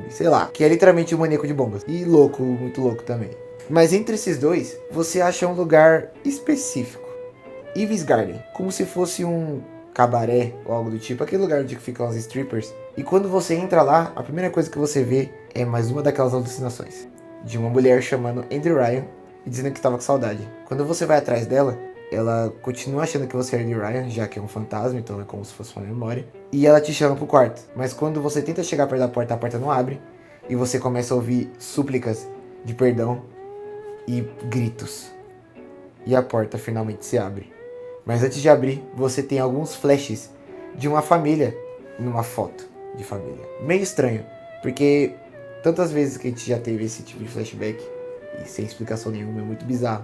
sei lá, que é literalmente um maníaco de bombas. E louco, muito louco também. Mas entre esses dois, você acha um lugar específico. Eve's Garden, como se fosse um cabaré ou algo do tipo, aquele lugar onde ficam os strippers. E quando você entra lá, a primeira coisa que você vê é mais uma daquelas alucinações. De uma mulher chamando Andrew Ryan e dizendo que estava com saudade. Quando você vai atrás dela, ela continua achando que você é Andy Ryan, já que é um fantasma, então é como se fosse uma memória. E ela te chama pro quarto. Mas quando você tenta chegar perto da porta, a porta não abre. E você começa a ouvir súplicas de perdão e gritos. E a porta finalmente se abre. Mas antes de abrir, você tem alguns flashes de uma família numa foto de família. Meio estranho, porque tantas vezes que a gente já teve esse tipo de flashback, e sem explicação nenhuma, é muito bizarro.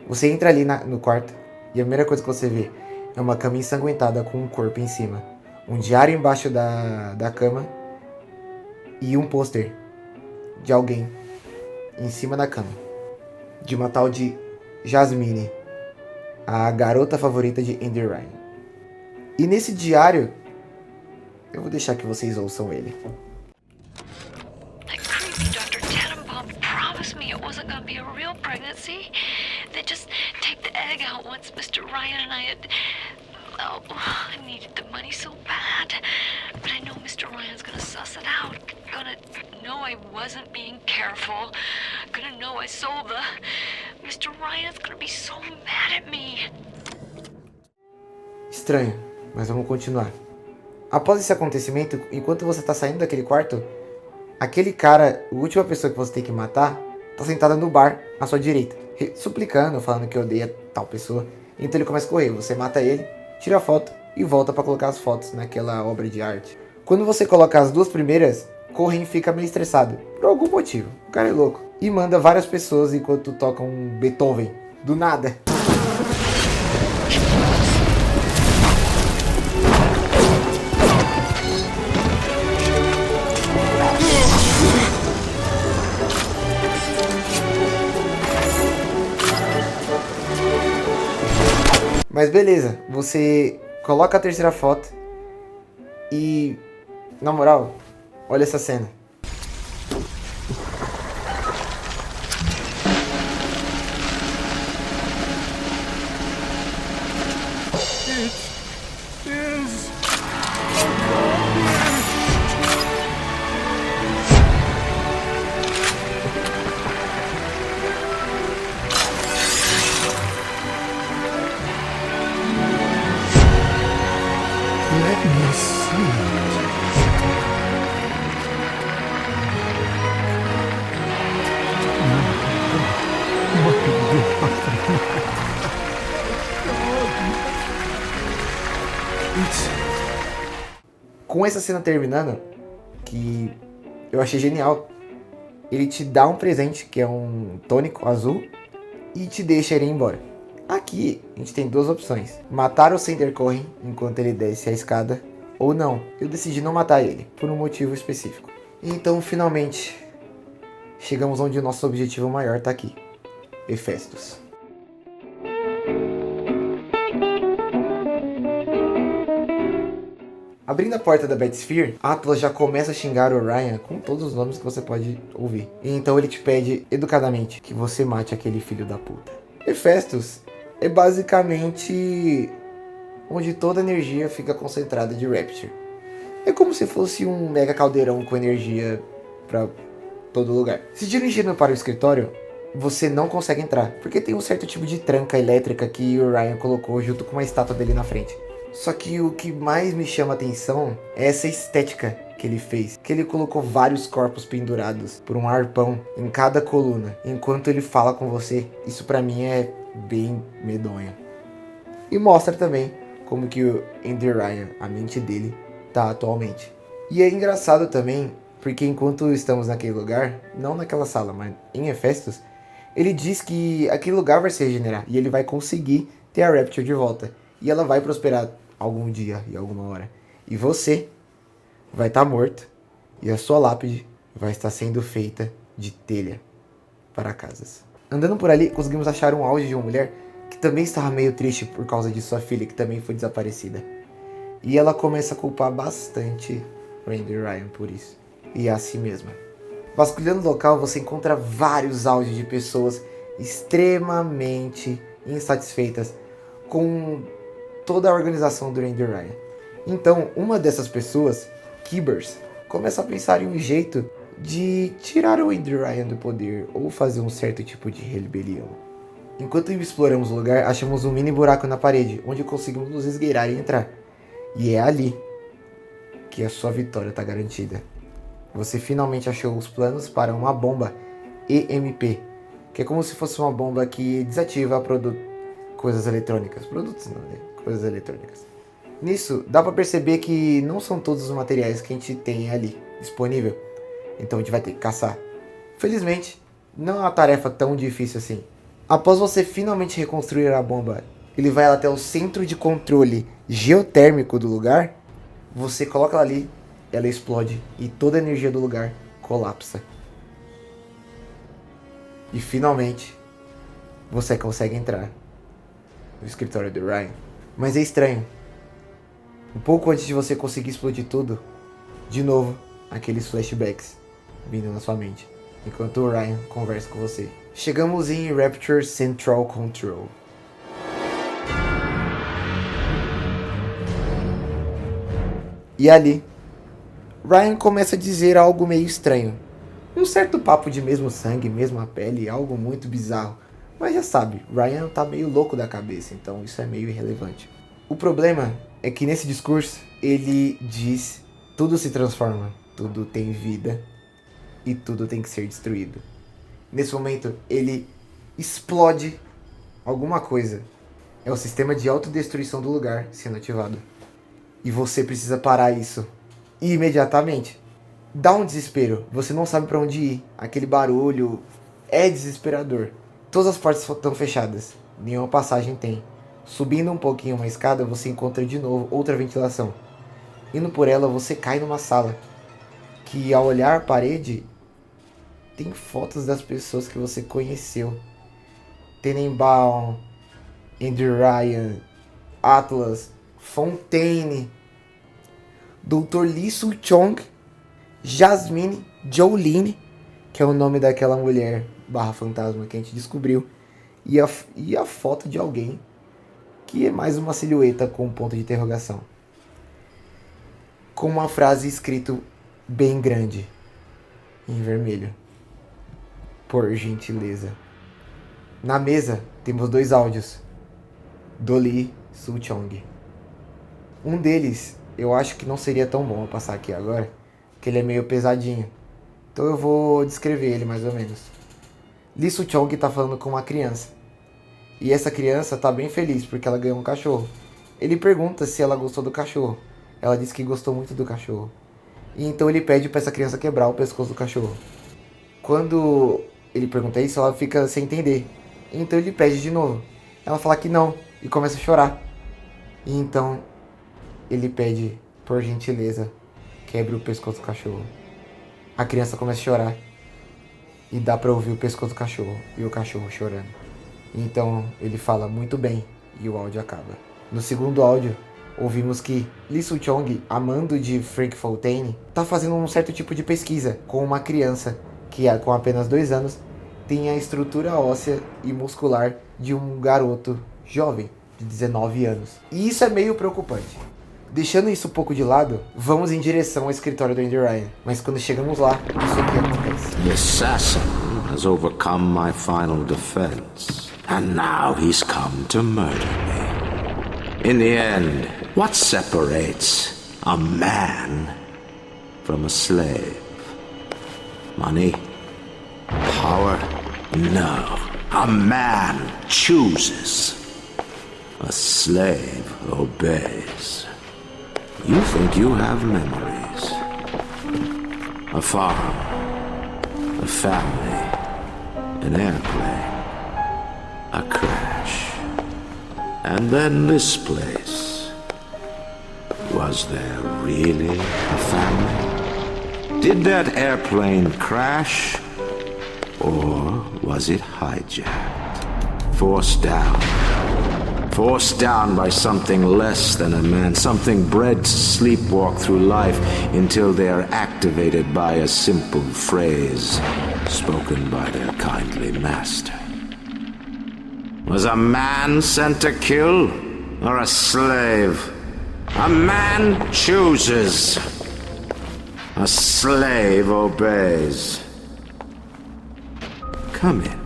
Você entra ali no quarto, e a primeira coisa que você vê é uma cama ensanguentada com um corpo em cima. Um diário embaixo da cama, e um pôster de alguém em cima da cama. De uma tal de Jasmine, a garota favorita de Andy Ryan. E nesse diário, eu vou deixar que vocês ouçam ele. That creepy Dr. Tannenbaum promised me it wasn't gonna be a real pregnancy. They just take the egg out once Mr. Ryan and I had... Oh, I needed the money so bad. But I know Mr. Ryan's gonna suss it out. Gonna know I wasn't being careful. Gonna know I sold the... Mr. Ryan's gonna be so mad at me. Estranho, mas vamos continuar. Após esse acontecimento, enquanto você tá saindo daquele quarto, aquele cara, a última pessoa que você tem que matar, tá sentada no bar à sua direita, suplicando, falando que odeia tal pessoa. Então ele começa a correr, você mata ele, tira a foto e volta pra colocar as fotos naquela obra de arte. Quando você coloca as duas primeiras, Corrin fica meio estressado, por algum motivo, o cara é louco, e manda várias pessoas enquanto tocam Beethoven, do nada. Mas beleza, você coloca a terceira foto e, na moral, olha essa cena. Let me see. Com essa cena terminando, que eu achei genial, ele te dá um presente, que é um tônico azul, e te deixa ele ir embora. Aqui, a gente tem duas opções. Matar o Sander Corrin enquanto ele desce a escada, ou não. Eu decidi não matar ele, por um motivo específico. Então, finalmente, chegamos onde o nosso objetivo maior tá aqui. Hephaestus. Abrindo a porta da Batsphere, Atlas já começa a xingar o Ryan com todos os nomes que você pode ouvir. E então ele te pede, educadamente, que você mate aquele filho da puta. Hephaestus é basicamente onde toda a energia fica concentrada de Rapture. É como se fosse um mega caldeirão com energia pra todo lugar. Se dirigindo para o escritório, você não consegue entrar, porque tem um certo tipo de tranca elétrica que o Ryan colocou junto com uma estátua dele na frente. Só que o que mais me chama a atenção é essa estética que ele fez. Que ele colocou vários corpos pendurados por um arpão em cada coluna, enquanto ele fala com você. Isso pra mim é bem medonho. E mostra também como que o Andy Ryan, a mente dele, tá atualmente. E é engraçado também, porque enquanto estamos naquele lugar, não naquela sala, mas em Hephaestus, ele diz que aquele lugar vai se regenerar e ele vai conseguir ter a Rapture de volta. E ela vai prosperar algum dia e alguma hora. E você vai estar morto e a sua lápide vai estar sendo feita de telha para casas. Andando por ali, conseguimos achar um áudio de uma mulher que também estava meio triste por causa de sua filha, que também foi desaparecida. E ela começa a culpar bastante o Andy Ryan por isso. E a si mesma. Vasculhando o local, você encontra vários áudios de pessoas extremamente insatisfeitas com toda a organização do Andy Ryan. Então, uma dessas pessoas, Kibbers, começa a pensar em um jeito de tirar o Andy Ryan do poder ou fazer um certo tipo de rebelião. Enquanto exploramos o lugar, achamos um mini buraco na parede, onde conseguimos nos esgueirar e entrar. E é ali que a sua vitória está garantida. Você finalmente achou os planos para uma bomba EMP, que é como se fosse uma bomba que desativa coisas eletrônicas. Produtos não, né? Coisas eletrônicas. Nisso, dá para perceber que não são todos os materiais que a gente tem ali disponível. Então a gente vai ter que caçar. Felizmente, não é uma tarefa tão difícil assim. Após você finalmente reconstruir a bomba, ele vai até o centro de controle geotérmico do lugar. Você coloca ela ali, ela explode e toda a energia do lugar colapsa. E finalmente, você consegue entrar no escritório do Ryan. Mas é estranho. Um pouco antes de você conseguir explodir tudo, de novo, aqueles flashbacks vindo na sua mente, enquanto o Ryan conversa com você. Chegamos em Rapture Central Control. E ali, Ryan começa a dizer algo meio estranho. Um certo papo de mesmo sangue, mesma pele, algo muito bizarro. Mas já sabe, Ryan tá meio louco da cabeça, então isso é meio irrelevante. O problema é que nesse discurso, ele diz: tudo se transforma, tudo tem vida e tudo tem que ser destruído. Nesse momento, ele explode alguma coisa. É o sistema de autodestruição do lugar sendo ativado. E você precisa parar isso imediatamente. Dá um desespero, você não sabe para onde ir. Aquele barulho é desesperador. Todas as portas estão fechadas, nenhuma passagem tem. Subindo um pouquinho uma escada, você encontra de novo outra ventilação. Indo por ela, você cai numa sala que, ao olhar a parede, tem fotos das pessoas que você conheceu. Tenenbaum, Andrew Ryan, Atlas, Fontaine, Dr. Lee Soo-chong, Jasmine Jolene, que é o nome daquela mulher /fantasma que a gente descobriu, e a foto de alguém que é mais uma silhueta com um ponto de interrogação, com uma frase escrito bem grande em vermelho: por gentileza. Na mesa temos 2 áudios do Lee Soo-chong. Um deles eu acho que não seria tão bom eu passar aqui agora, que ele é meio pesadinho, então eu vou descrever ele mais ou menos. Lee Soo-chong tá falando com uma criança, e essa criança tá bem feliz porque ela ganhou um cachorro. Ele pergunta se ela gostou do cachorro. Ela diz que gostou muito do cachorro, e então ele pede para essa criança quebrar o pescoço do cachorro. Quando ele pergunta isso, ela fica sem entender, então ele pede de novo. Ela fala que não e começa a chorar, e então ele pede: por gentileza, quebre o pescoço do cachorro. A criança começa a chorar e dá pra ouvir o pescoço do cachorro e o cachorro chorando. Então ele fala: muito bem, e o áudio acaba. No segundo áudio, ouvimos que Lee Soo-chong, amando de Frank Fontaine, tá fazendo um certo tipo de pesquisa com uma criança que, com apenas 2 anos, tem a estrutura óssea e muscular de um garoto jovem de 19 anos. E isso é meio preocupante. Deixando isso um pouco de lado, vamos em direção ao escritório do Andy Ryan. Mas quando chegamos lá, isso aqui acontece. The assassin has overcome my final defense, and now he's come to murder me. In the end, what separates a man from a slave? Money? Power? No. A man chooses. A slave obeys. You think you have memories. A farm, a family, an airplane, a crash, and then this place. Was there really a family? Did that airplane crash? Or was it hijacked? Forced down by something less than a man, something bred to sleepwalk through life until they are activated by a simple phrase spoken by their kindly master. Was a man sent to kill, or a slave? A man chooses. A slave obeys. Come in.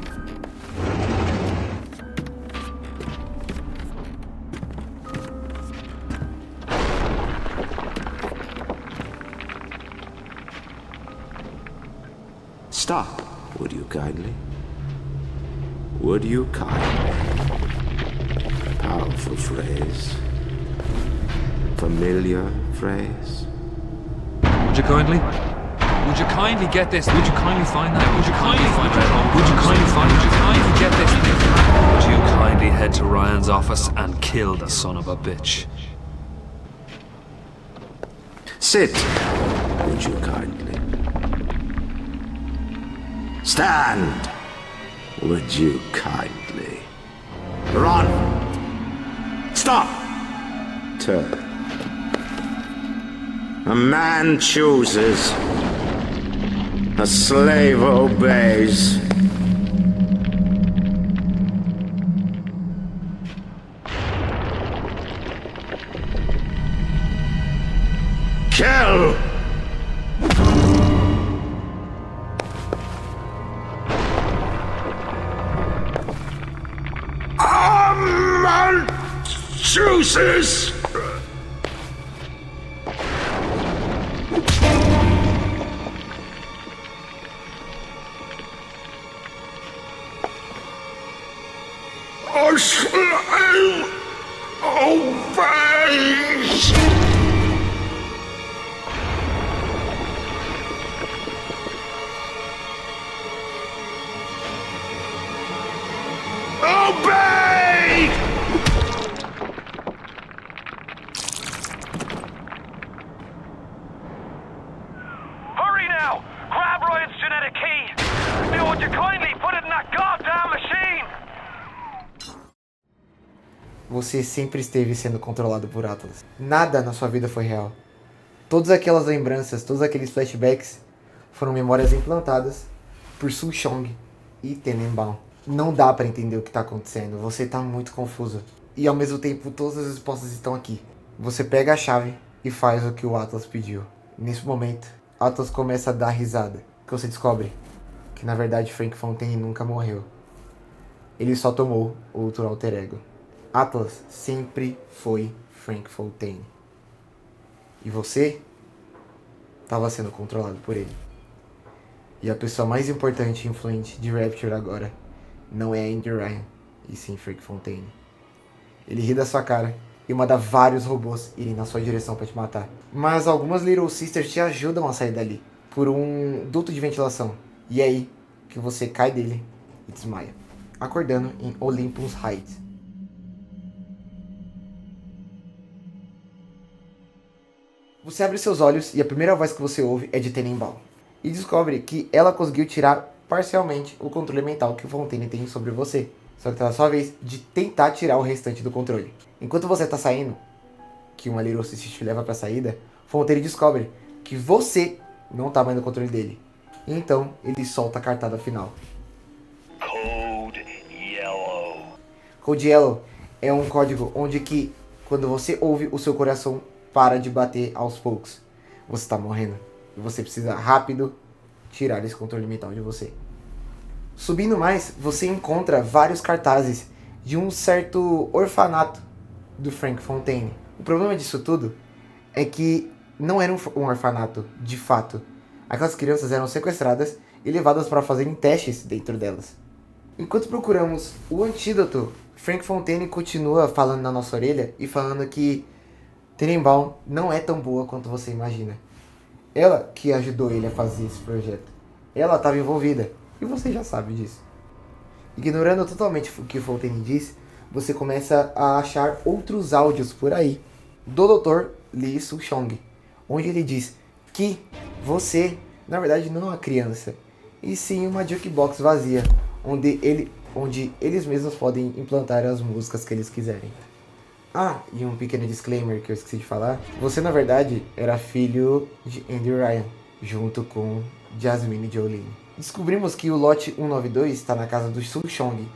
Stop, would you kindly? Would you kindly? Powerful phrase. Familiar phrase. Would you kindly? Would you kindly get this? Would you kindly find that? Would you kindly find it? Would you kindly find it? Would you kindly get this? Would you kindly head to Ryan's office and kill the son of a bitch? Sit, would you kindly? Stand, would you kindly? Run! Stop! Turn. A man chooses. A slave obeys. Kill! A man chooses. A slave obeys. Obey! Hurry now! Grab Ryan's genetic key! Now would you kindly put it in that goddamn machine? Você sempre esteve sendo controlado por Atlas. Nada na sua vida foi real. Todas aquelas lembranças, todos aqueles flashbacks foram memórias implantadas por Suchong e Tenenbaum. Não dá pra entender o que tá acontecendo, você tá muito confuso. E ao mesmo tempo todas as respostas estão aqui. Você pega a chave e faz o que o Atlas pediu. Nesse momento, Atlas começa a dar risada, que você descobre que na verdade Frank Fontaine nunca morreu. Ele só tomou outro alter ego. Atlas sempre foi Frank Fontaine. E você estava sendo controlado por ele. E a pessoa mais importante e influente de Rapture agora não é Andy Ryan, e sim Frank Fontaine. Ele ri da sua cara e manda vários robôs irem na sua direção para te matar. Mas algumas Little Sisters te ajudam a sair dali por um duto de ventilação. E é aí que você cai dele e desmaia, acordando em Olympus Heights. Você abre seus olhos e a primeira voz que você ouve é de Tenenbaum. E descobre que ela conseguiu tirar parcialmente o controle mental que o Fontaine tem sobre você. Só que tá na sua vez de tentar tirar o restante do controle. Enquanto você tá saindo, que uma Little Sister te leva pra saída, Fontaine descobre que você não tá mais no controle dele. E então ele solta a cartada final. Code Yellow. Code Yellow é um código onde que, quando você ouve, o seu coração para de bater aos poucos. Você tá morrendo. E você precisa rápido tirar esse controle mental de você. Subindo mais, você encontra vários cartazes de um certo orfanato do Frank Fontaine. O problema disso tudo é que não era um orfanato de fato. Aquelas crianças eram sequestradas e levadas para fazerem testes dentro delas. Enquanto procuramos o antídoto, Frank Fontaine continua falando na nossa orelha e falando que Tenenbaum não é tão boa quanto você imagina. Ela que ajudou ele a fazer esse projeto. Ela estava envolvida. E você já sabe disso. Ignorando totalmente o que o Fontaine diz, você começa a achar outros áudios por aí. Do Dr. Lee Suchong. Onde ele diz que você, na verdade, não é uma criança. E sim uma jukebox vazia. Onde eles mesmos podem implantar as músicas que eles quiserem. Ah, e um pequeno disclaimer que eu esqueci de falar. Você, na verdade, era filho de Andy Ryan, junto com Jasmine Jolene. Descobrimos que o lote 192 está na casa do Suchong,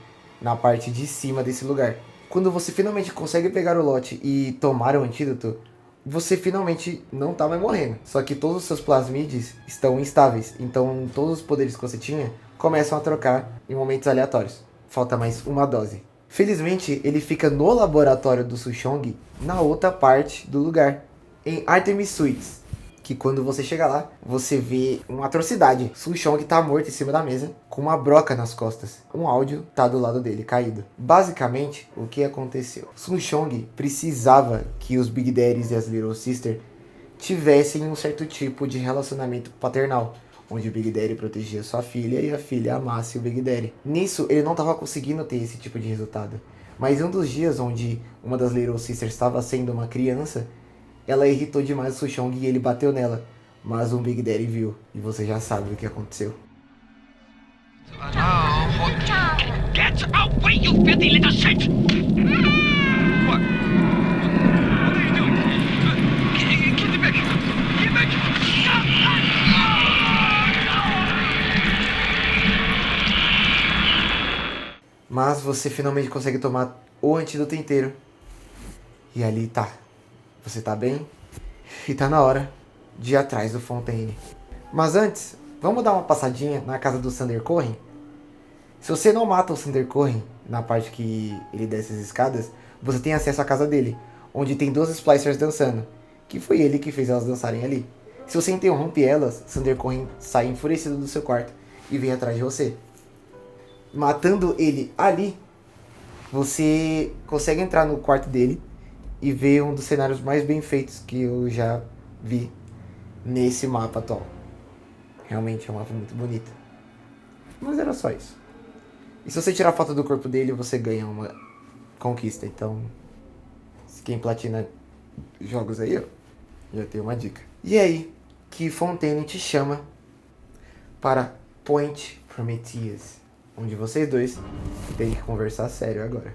na parte de cima desse lugar. Quando você finalmente consegue pegar o lote e tomar o antídoto, você finalmente não tá mais morrendo. Só que todos os seus plasmides estão instáveis, então todos os poderes que você tinha começam a trocar em momentos aleatórios. Falta mais uma dose. Felizmente, ele fica no laboratório do Suchong, na outra parte do lugar, em Artemis Suites. que quando você chega lá, você vê uma atrocidade. Sun Chong tá morto em cima da mesa, com uma broca nas costas. Um áudio tá do lado dele, caído. Basicamente, o que aconteceu? Sun Chong precisava que os Big Daddies e as Little Sisters tivessem um certo tipo de relacionamento paternal, onde o Big Daddy protegia sua filha e a filha amasse o Big Daddy. Nisso, ele não estava conseguindo ter esse tipo de resultado. Mas em um dos dias onde uma das Little Sisters estava sendo uma criança, ela irritou demais o Sun Chong e ele bateu nela. Mas um Big Daddy viu, e você já sabe o que aconteceu. Get away, you filthy little shit! What? What are you doing? Get back! Get back! Mas você finalmente consegue tomar o antídoto inteiro. E ali tá. Você tá bem? E tá na hora de ir atrás do Fontaine. Mas antes, vamos dar uma passadinha na casa do Sander Cohen? Se você não mata o Sander Cohen na parte que ele desce as escadas, você tem acesso à casa dele, onde tem 12 Splicers dançando, que foi ele que fez elas dançarem ali. Se você interrompe elas, Sander Cohen sai enfurecido do seu quarto e vem atrás de você. Matando ele ali, você consegue entrar no quarto dele e ver um dos cenários mais bem feitos que eu já vi nesse mapa atual. Realmente é um mapa muito bonito. Mas era só isso. E se você tirar foto do corpo dele, você ganha uma conquista. Então, quem platina jogos aí, ó, já tem uma dica. E aí que Fontaine te chama para Point Prometheus, onde vocês dois têm que conversar sério agora.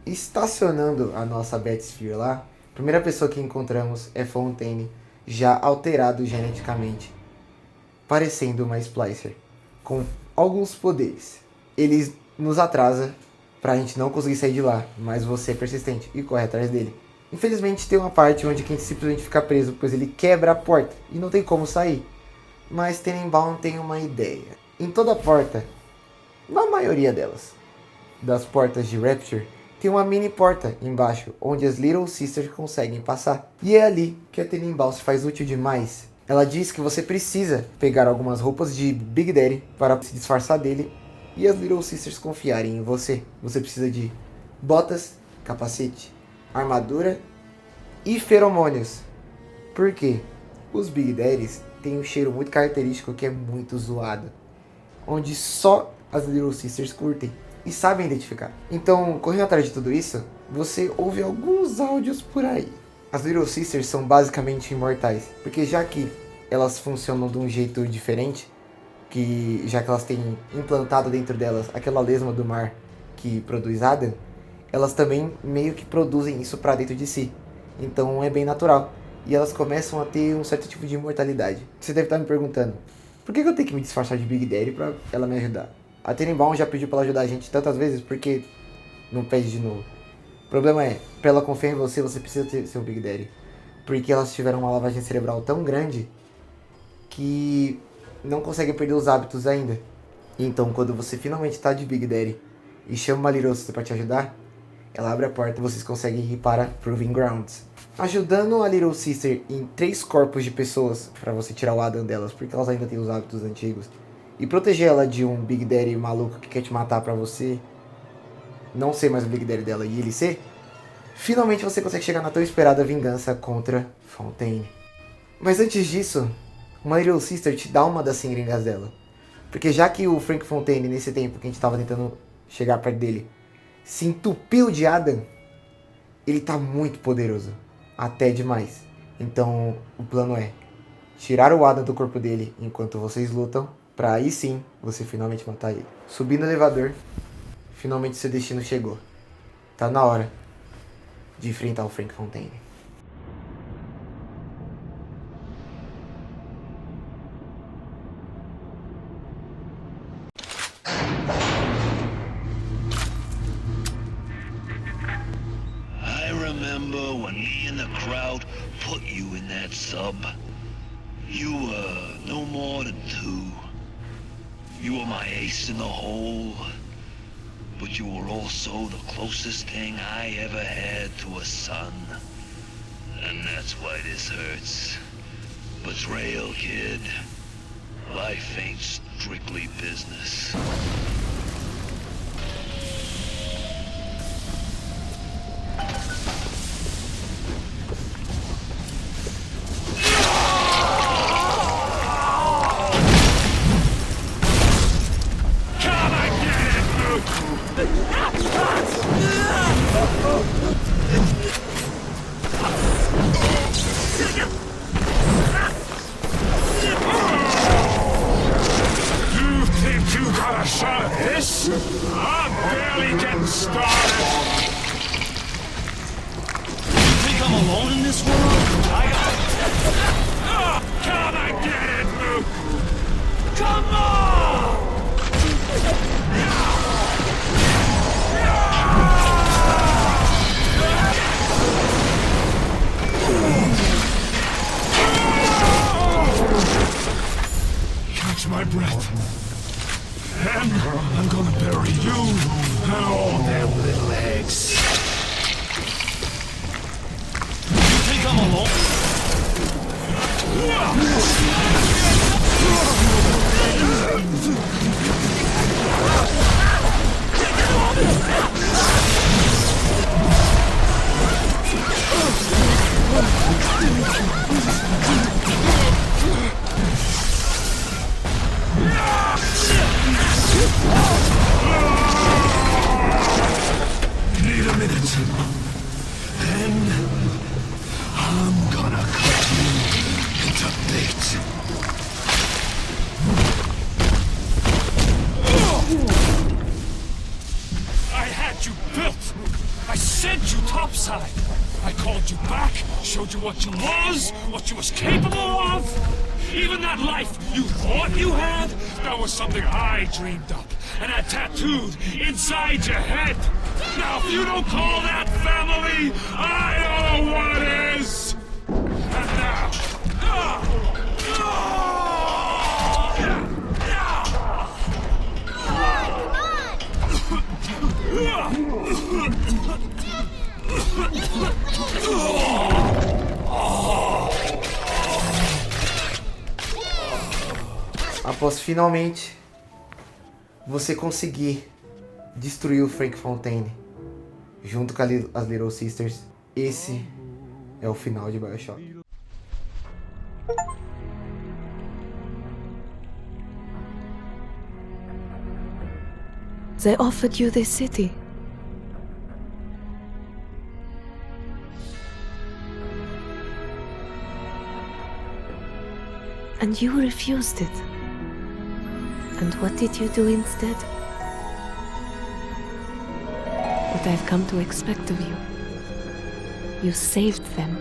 Estacionando a nossa Batsphere lá, a primeira pessoa que encontramos é Fontaine, já alterado geneticamente, parecendo uma Splicer, com alguns poderes. Ele nos atrasa pra gente não conseguir sair de lá, mas você é persistente e corre atrás dele. Infelizmente tem uma parte onde a gente simplesmente fica preso, pois ele quebra a porta e não tem como sair. Mas Tenenbaum tem uma ideia. Em toda porta, na maioria delas, das portas de Rapture, tem uma mini porta embaixo, onde as Little Sisters conseguem passar. E é ali que a Tenenbaum se faz útil demais. Ela diz que você precisa pegar algumas roupas de Big Daddy para se disfarçar dele e as Little Sisters confiarem em você. Você precisa de botas, capacete, armadura e feromônios. Por quê? Os Big Daddies têm um cheiro muito característico que é muito zoado, onde só as Little Sisters curtem e sabem identificar. Então, correndo atrás de tudo isso, você ouve alguns áudios por aí. As Little Sisters são basicamente imortais, porque já que elas funcionam de um jeito diferente, já que elas têm implantado dentro delas aquela lesma do mar que produz Adam, elas também meio que produzem isso pra dentro de si. Então é bem natural. E elas começam a ter um certo tipo de imortalidade. Você deve estar me perguntando, por que eu tenho que me disfarçar de Big Daddy pra ela me ajudar? A Tenenbaum já pediu pra ela ajudar a gente tantas vezes, porque não pede de novo. O problema é, pra ela confiar em você, você precisa ser um Big Daddy. Porque elas tiveram uma lavagem cerebral tão grande que não conseguem perder os hábitos ainda. Então, quando você finalmente tá de Big Daddy e chama uma Little Sister pra te ajudar, ela abre a porta e vocês conseguem ir para Proving Grounds, ajudando a Little Sister em 3 corpos de pessoas para você tirar o Adam delas, porque elas ainda têm os hábitos antigos, e proteger ela de um Big Daddy maluco que quer te matar pra você não ser mais o Big Daddy dela e ele ser. Finalmente você consegue chegar na tão esperada vingança contra Fontaine. Mas antes disso, uma Little Sister te dá uma das seringas dela, porque já que o Frank Fontaine, nesse tempo que a gente tava tentando chegar perto dele, se entupiu de Adam, ele tá muito poderoso, até demais. Então o plano é tirar o Adam do corpo dele enquanto vocês lutam, pra aí sim você finalmente matar ele. Subindo o elevador, finalmente seu destino chegou. Tá na hora de enfrentar o Frank Fontaine. I remember when me and the crowd put you in that sub. You were no more than 2. You were my ace in the hole. but you were also the closest thing I ever had to a son. And that's why this hurts. Betrayal, kid. Life ain't strictly business. I'm barely getting started. You think I'm alone in this world? I got it. Come and get it, Luke. Come on! Catch my breath. And I'm gonna bury you and all them little eggs. You think I'm alone? Need a minute. And I'm gonna cut you into bits. I had you built. I sent you topside. I called you back, showed you what you was capable of. Even that life you thought you had, that was something I dreamed up and had tattooed inside your head. Now, if you don't call that family, I know what is. And now, Após finalmente você conseguir destruir o Frank Fontaine junto com as Little Sisters, esse é o final de BioShock. They offered you this city. And you refused it. And what did you do instead? What I've come to expect of you. You saved them.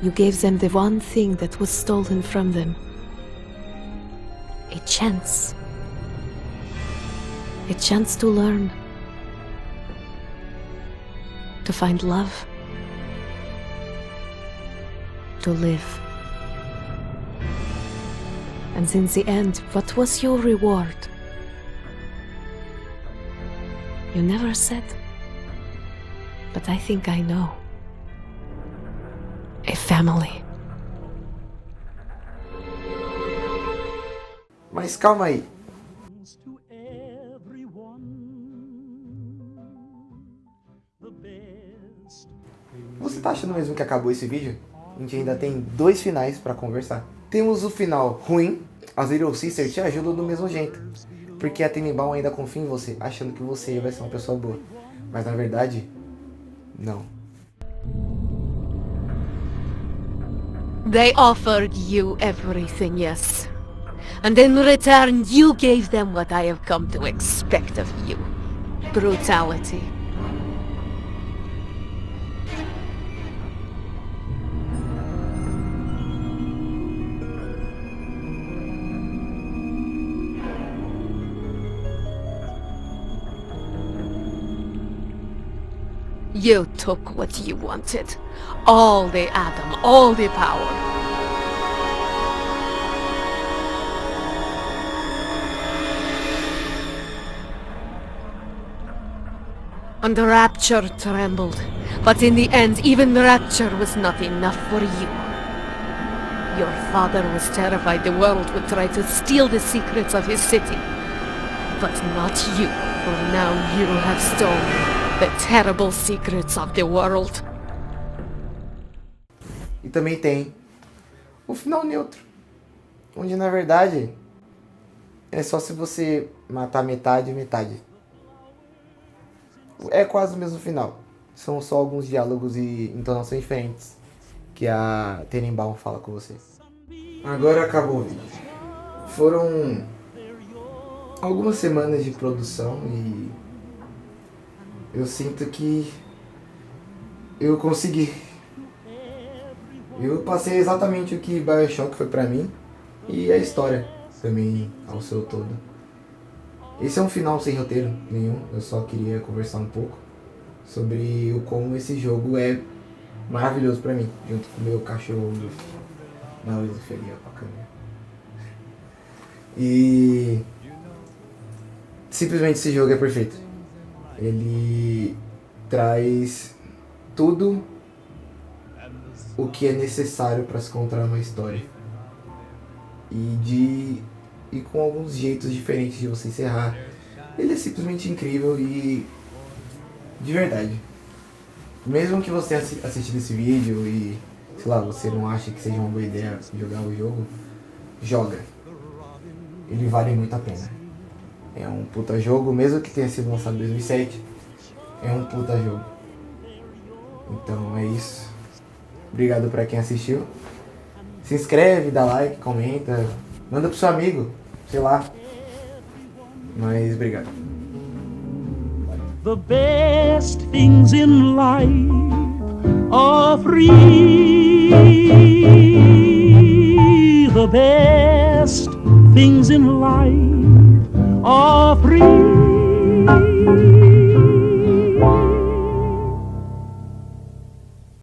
You gave them the one thing that was stolen from them. A chance. A chance to learn. To find love. To live. And in the end, what was your reward? You never said. But I think I know. A family. Mas calma aí. Você tá achando mesmo que acabou esse vídeo? A gente ainda tem 2 finais pra conversar. Temos o final ruim, as Little Sisters te ajudam do mesmo jeito. Porque a Tenenbaum ainda confia em você, achando que você vai ser uma pessoa boa. Mas na verdade, não. They offered you everything, yes. And in return, you gave them what I have come to expect of you. Brutality. You took what you wanted. All the Atom, all the power. and the Rapture trembled. But in the end, even the Rapture was not enough for you. Your father was terrified the world would try to steal the secrets of his city. But not you, for now you have stolen the terrible secrets of the world. E também tem o final neutro, onde na verdade é só se você matar metade e metade. É quase o mesmo final. São só alguns diálogos e entonações diferentes que a Tenenbaum fala com você. Agora acabou o vídeo. Foram algumas semanas de produção e eu sinto que eu consegui. Eu passei exatamente o que BioShock foi pra mim e a história também ao seu todo. Esse é um final sem roteiro nenhum, eu só queria conversar um pouco sobre o como esse jogo é maravilhoso pra mim, junto com o meu cachorro. Não, ele feria pra câmera. E simplesmente esse jogo é perfeito. Ele traz tudo o que é necessário para se contar uma história. E com alguns jeitos diferentes de você encerrar. Ele é simplesmente incrível e de verdade. Mesmo que você assistir esse vídeo e, sei lá, você não acha que seja uma boa ideia jogar o jogo, joga. Ele vale muito a pena. É um puta jogo, mesmo que tenha sido lançado em 2007, é um puta jogo. Então é isso. Obrigado pra quem assistiu. Se inscreve, dá like, comenta, manda pro seu amigo, sei lá. Mas obrigado. The best things in life are free. The best things in life are free.